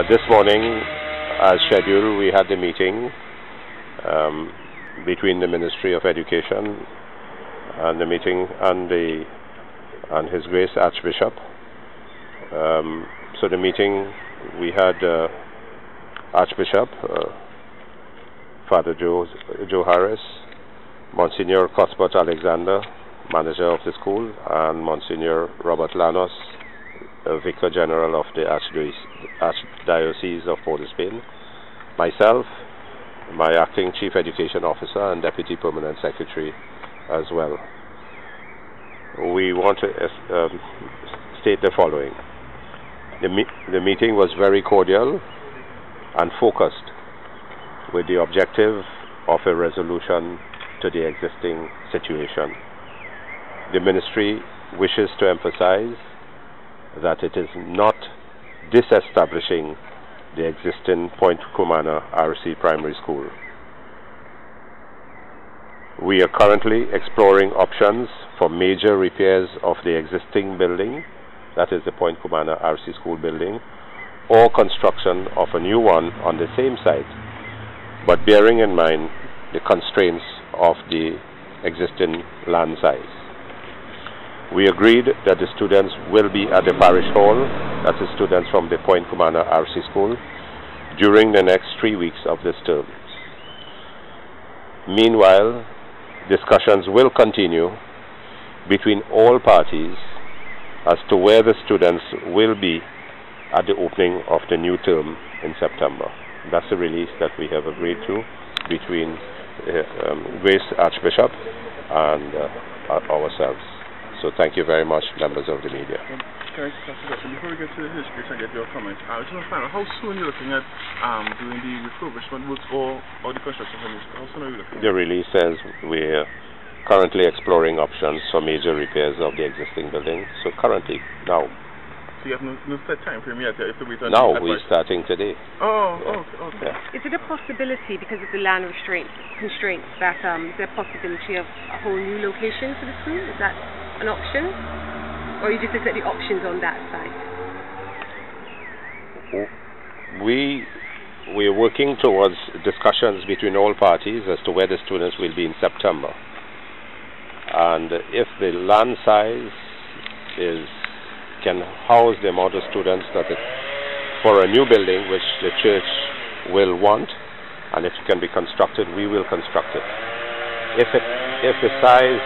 This morning, as scheduled, we had the meeting between the Ministry of Education and the meeting and His Grace Archbishop. So the meeting, we had Archbishop, Father Joe Harris, Monsignor Cuthbert Alexander, manager of the school, and Monsignor Robert Lanos, Vicar General of the Archdiocese of Port of Spain, myself, my acting Chief Education Officer and Deputy Permanent Secretary as well. We want to state the following. The meeting was very cordial and focused with the objective of a resolution to the existing situation. The Ministry wishes to emphasize that it is not disestablishing the existing Point Cumana RC Primary School. We are currently exploring options for major repairs of the existing building, that is the Point Cumana RC School building, or construction of a new one on the same site, but bearing in mind the constraints of the existing land size. We agreed that the students will be at the parish hall, that is students from the Point Cumana RC School, during the next 3 weeks of this term. Meanwhile, discussions will continue between all parties as to where the students will be at the opening of the new term in September. That's the release that we have agreed to between Grace Archbishop and ourselves. So thank you very much, members of the media. Before we get to the history and get your comments, I just want to find out how soon you're looking at doing the refurbishment works or the construction of the school. How soon are you looking? The release says we're currently exploring options for major repairs of the existing building. So currently, now. So you have no set time frame yet? You have to wait on now we're starting today. Oh, yeah. Okay. Yeah. Is it a possibility, because of the land constraints, that is there a possibility of a whole new location for the school? Is that an option? Or you just look at the options on that side? We are working towards discussions between all parties as to where the students will be in September. And if the land size can house the amount of students that for a new building which the church will want, and if it can be constructed, we will construct it. If the size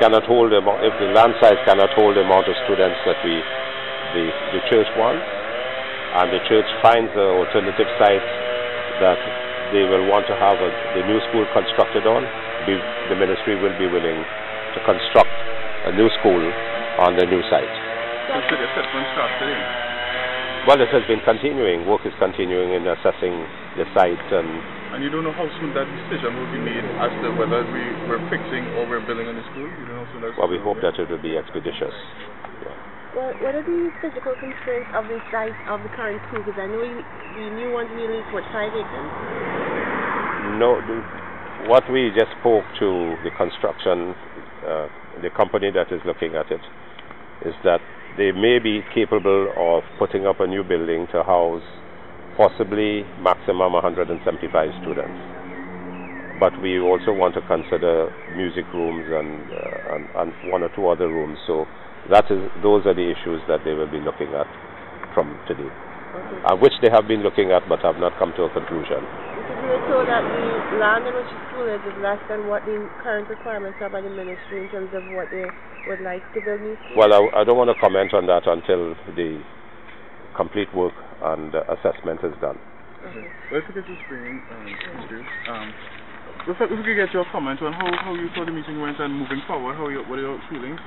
cannot hold if the land size cannot hold the amount of students that the church wants, and the church finds an alternative site that they will want to have the new school constructed on, the ministry will be willing to construct a new school on the new site. So should the assessment start today? Well, it has been continuing. Work is continuing in assessing the site. And you don't know how soon that decision will be made as to whether we're fixing or we're building on the school? You don't know how soon that's... Well, we hope that it will be expeditious. Yeah. Well, what are the physical constraints of the site of the current school? Because I know the new one's nearly, 5 acres? No, what we just spoke to the construction, the company that is looking at it, is that they may be capable of putting up a new building to house possibly maximum 175 students. But we also want to consider music rooms and one or two other rooms. So those are the issues that they will be looking at from today, which they have been looking at but have not come to a conclusion. Because we were told that the land in which the school is less than what the current requirements are by the ministry in terms of what they would like to build new schools. Well, I don't want to comment on that until the complete work and assessment is done. Okay. Well, if we get to spring, if we could get your comment on how you thought the meeting went and moving forward, what are your feelings?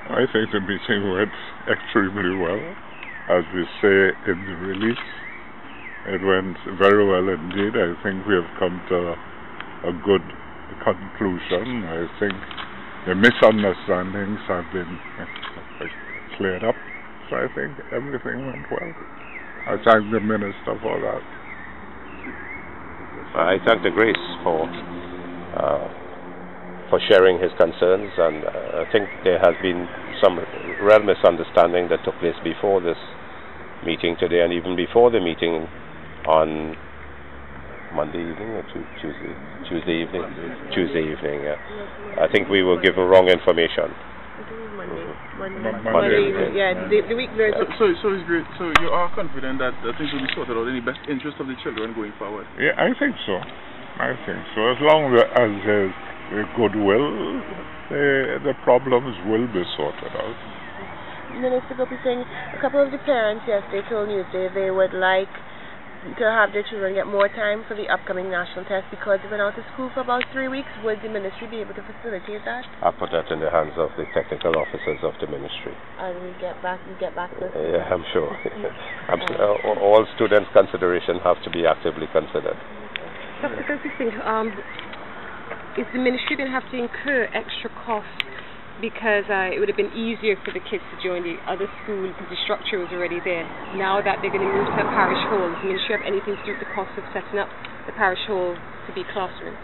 I think the meeting went extremely well. As we say in the release, it went very well indeed. I think we have come to a good conclusion. I think the misunderstandings have been cleared up. So I think everything went well. I thank the minister for that. I thank the Grace for sharing his concerns, and I think there has been some real misunderstanding that took place before this meeting today, and even before the meeting on Monday evening or Tuesday evening. I think we were given wrong information. Monday evening. Yeah, the week there. So it's great. So you are confident that things will be sorted out in the best interest of the children going forward? Yeah, I think so. As long as there's goodwill, the problems will be sorted out. Minister Gopeesingh, a couple of the parents yesterday told Newsday they would like to have their children get more time for the upcoming national test because they've been out of school for about 3 weeks. Would the ministry be able to facilitate that? I'll put that in the hands of the technical officers of the ministry. And we get back to us. Yeah, I'm sure. All students' consideration have to be actively considered. Dr. Gopeesingh, is the ministry going to have to incur extra costs because it would have been easier for the kids to join the other school because the structure was already there? Now that they're going to move to a parish hall, does the ministry have anything to do with the cost of setting up the parish hall to be classrooms?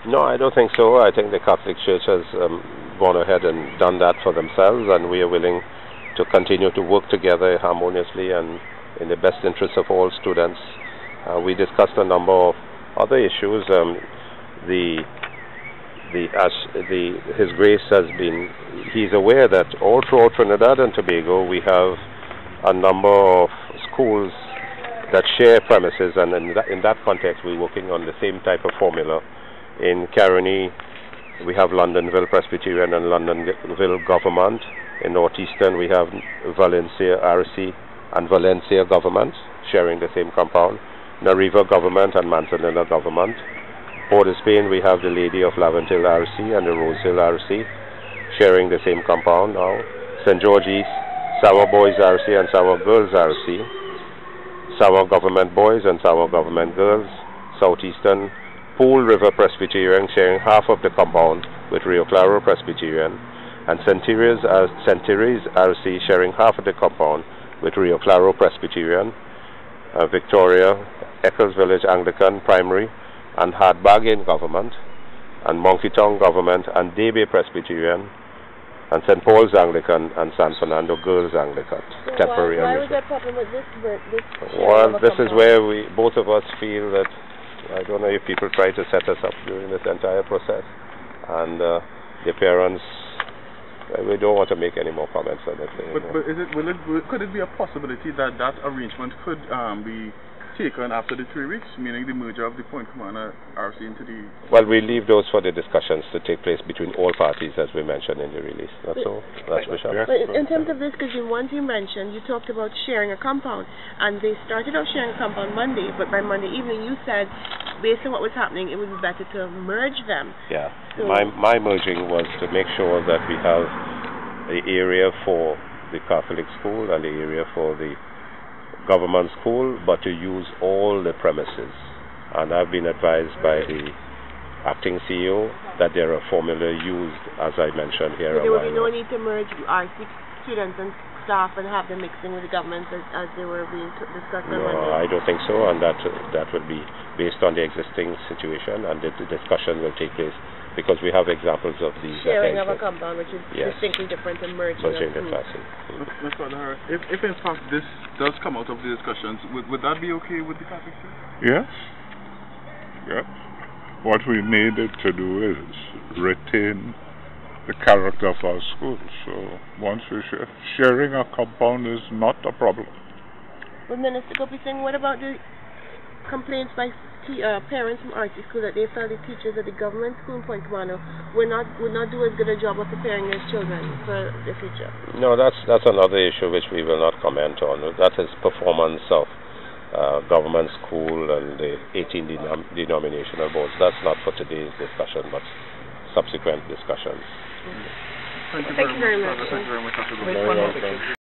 No, I don't think so. I think the Catholic Church has gone ahead and done that for themselves, and we are willing to continue to work together harmoniously and in the best interest of all students. We discussed a number of other issues. His Grace he's aware that all throughout Trinidad and Tobago we have a number of schools that share premises, and in that context we're working on the same type of formula. In Caroni we have Londonville Presbyterian and Londonville Government. In Northeastern we have Valencia RC and Valencia Government sharing the same compound. Nariva Government and Manzanilla Government. Port of Spain we have the Lady of Laventille RC and the Rosehill RC sharing the same compound now. St. George East, Sour Boys RC and Sour Girls RC. Sour Government Boys and Sour Government Girls. Southeastern, Pool River Presbyterian sharing half of the compound with Rio Claro Presbyterian. And St. Therese RC sharing half of the compound with Rio Claro Presbyterian. Victoria, Eccles Village Anglican Primary and Hardbargain Government, and Monkey Town Government and Debe Presbyterian, and St. Paul's Anglican and San Fernando Girls Anglican. So why was there a problem with this? Well, this is where both of us feel that, I don't know if people try to set us up during this entire process, and the parents, we don't want to make any more comments on it. But could it be a possibility that arrangement could be taken after the 3 weeks, meaning the merger of the Point Cumana RC into the... Well, we leave those for the discussions to take place between all parties, as we mentioned in the release. That's all, Archbishop. Yes. But in terms of this, because once you mentioned, you talked about sharing a compound, and they started off sharing a compound Monday, but by Monday evening you said, based on what was happening, it would be better to merge them. Yeah. So my merging was to make sure that we have the area for the Catholic school and the area for the government school, but to use all the premises. And I've been advised by the acting CEO that there are formula used, as I mentioned here. So there will be no need to merge RC students and staff and have them mixing with the government as they were being discussed on Monday? No, I don't think so, and that will be based on the existing situation, and the discussion will take place because we have examples of these. Sharing of a compound, which is distinctly different than merging of schools. Mr. Harris, if in fact this does come out of the discussions, would that be okay with the Catholic Church? Yes. Yes. What we needed to do is retain the character of our schools. So once we sharing a compound is not a problem. Well, Minister Gopeesingh, what about the complaints by parents from RC School that they felt the teachers at the government school in Point Cumana would not do as good a job of preparing their children for the future? No, that's another issue which we will not comment on. That is performance of government school and the 18 denominational boards. That's not for today's discussion, but subsequent discussions. Thank you very much. Thank you very much.